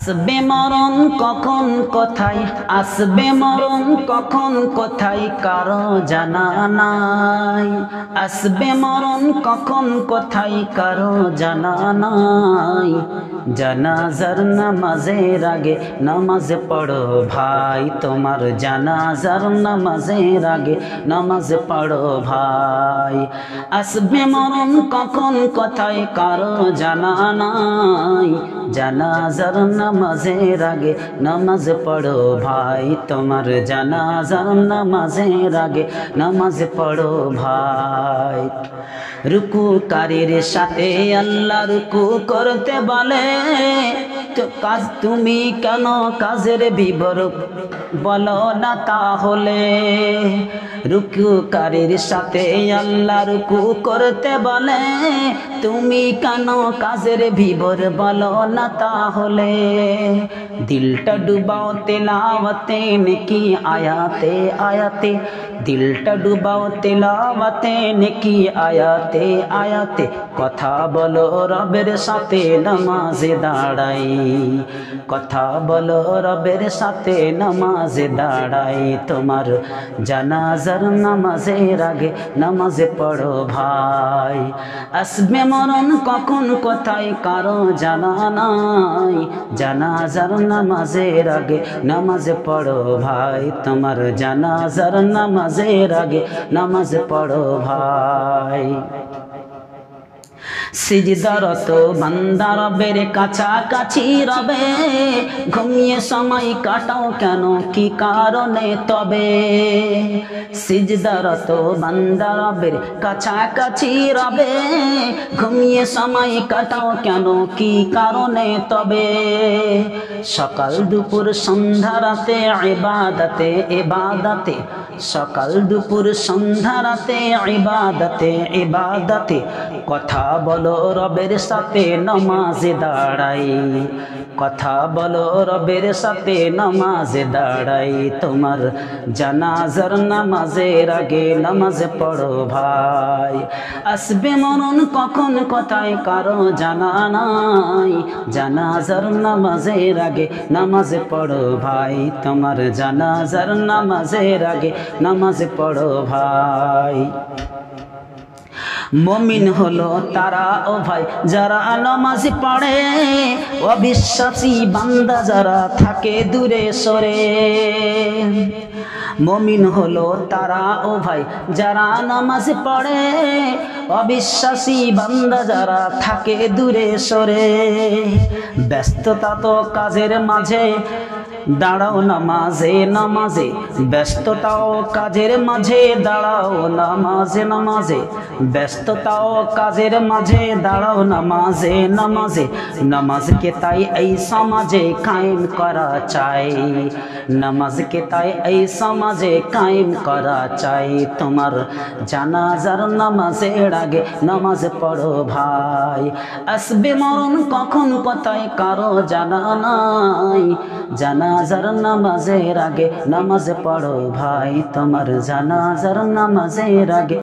আসবে মরণ কখন কোথায়, আসবে মরণ কখন কোথায় কারো জানা নাই। আসবে মরণ কখন কোথায় কারো জানা নাই। জানাজার নামাজের আগে নামাজ পড়ো ভাই, তোমার জানাজার নামাজের আগে নামাজ পড়ো ভাই। আসবে মরণ কখন কোথায় কারো জানা নাই। জানাজার নামাজের আগে নামাজ পড়ো ভাই, তোমার জানাজার নামাজের আগে নামাজ পড়ো ভাই। রুকুকারীর সাথে আল্লাহ রুকু করতে বলে, তো কাজ তুমি কেন কাজের বিবর বলো না তাহলে। রুকুকারীর সাথে আল্লাহ রুকু করতে বলে, তুমি কেন কাজের বিবর বলো না তাহলে। দিলটা ডুবাও তেলাওয়াতে নেকি আয়াতে আয়াতে, দিলটা ডুবাও তেলাওয়াতে নেকি আয়াতে আয়াতে। কথা বলো রবের সাথে নামাজে দাঁড়াই, কথা বলো রবের সাথে নামাজে দাঁড়াই। তোমার জানাজার নামাজের আগে নামাজ পড়ো ভাই। আসবে মরণ কখন কোথায় কারো জানা নাই। জানাজার নামাজের আগে নামাজ পড়ো ভাই, তোমার জানাজার নামাজের আগে নামাজ পড়ো ভাই। সিজদারত বান্দা রবের কাছাকাছি রবে, ঘুমিয়ে সময় কাটাও কেন কি কারণে তবে। সিজদারত বান্দা রবের কাছাকাছি রবে, ঘুমিয়ে সময় কাটাও কেন কি কারণে তবে। সকাল দুপুর সন্ধ্যা রাতে ইবাদতে ইবাদতে, সকাল দুপুর সন্ধ্যা রাতে ইবাদতে ইবাদতে। কথা বলো রবের সাথে নামাজে দাঁড়াই, কথা বলো রবের সাথে নামাজে দাঁড়াই। তোমার জানাজার নামাজের আগে নামাজ পড়ো ভাই। আসবে মরণ কখন কোথায় কারো জানা নাই। জানাজার নামাজের আগে নামাজ পড়ো ভাই, তোমার জানাজার নামাজের আগে নামাজ পড়ো ভাই। মুমিন হলো তারা ও ভাই যারা নামাজ পড়ে, অবিশ্বাসী বান্দা যারা থাকে দূরে সরে। মুমিন হলো তারা ও ভাই যারা নামাজ পড়ে, অবিশ্বাসী বান্দা যারা থাকে দূরে সরে। ব্যস্ততা তো কাজের মাঝে দাঁড়াও নামাজে নামাজে, ব্যস্ততাও কাজের মাঝে দাঁড়াও নামাজে নামাজে, ব্যস্ততাও কাজের মাঝে দাঁড়াও নামাজে নামাজে। নামাজকে তাই এই সমাজে কায়েম করা চাই, নামাজকে তাই এই সমাজে কায়েম করা চাই। তোমার জানাজার নামাজের আগে নামাজ পড়ো ভাই। আসবে মরণ কখন কোথায় কারো জানা নাই। জানাজার নামাজের আগে নামাজ পড়ো ভাই, তোমার জানাজার নামাজের আগে